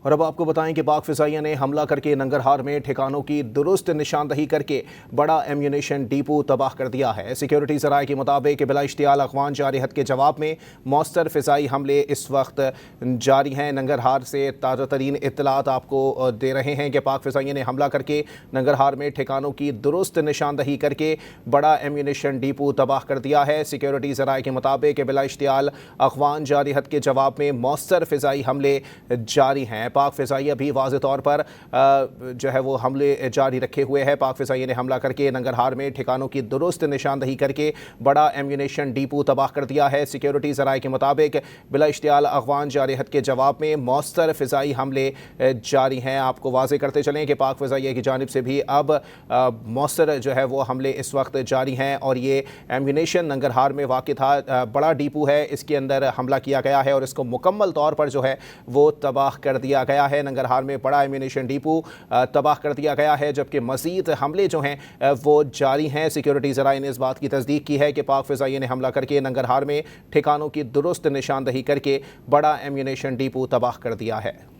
और अब आपको बताएं कि पाक फ़िज़ाइया ने हमला करके नंगरहार में ठिकानों की दुरुस्त निशानदही करके बड़ा एम्यूनेशन डिपो तबाह कर दिया है। सिक्योरिटी ज़राए के मुताबिक बिला इश्तियाल अफ़गान जारहत के जवाब में मौस्तर फ़िज़ाई हमले इस वक्त जारी हैं। नंगरहार से ताज़ा तरीन इत्तलात आपको दे रहे हैं कि पाक फ़िज़ाइया ने हमला करके नंगरहार में ठिकानों की दुरुस्त निशानदही करके बड़ा एम्यूनेशन डिपो तबाह कर दिया है। सिक्योरिटी ज़राए के मुताबिक बिला इश्तियाल अफ़गान जारहत के जवाब में मौस्तर फ़िज़ाई हमले जारी हैं। पाक फ़िज़ाइया भी वाज़े तौर पर जो है वो हमले जारी रखे हुए है। पाक फ़िज़ाइया ने हमला करके नंगरहार में ठिकानों की दुरुस्त निशानदही करके बड़ा एम्यूनेशन डिपो तबाह कर दिया है। सिक्योरिटी ज़राए के मुताबिक बिला इश्तियाल अफ़गान जारहत के जवाब में मौस्तर फ़िज़ाई हमले जारी हैं। आपको वाज़े करते चलें कि पाक फ़िज़ाइया की जानिब से भी अब मौस्तर जो है वो हमले इस वक्त जारी हैं और ये एम्यूनेशन नंगरहार में वाक़ था। बड़ा डिपो है, इसके अंदर हमला किया गया है और इसको मुकम्मल तौर पर जो है वो तबाह कर दिया गया है। नंगरहार में बड़ा एम्यूनेशन डिपो तबाह कर दिया गया है, जबकि मज़ीद हमले जो हैं वो जारी हैं। सिक्योरिटी ज़राए ने इस बात की तस्दीक की है कि पाक फ़िज़ाइया ने हमला करके नंगरहार में ठिकानों की दुरुस्त निशानदही करके बड़ा एम्यूनेशन डिपो तबाह कर दिया है।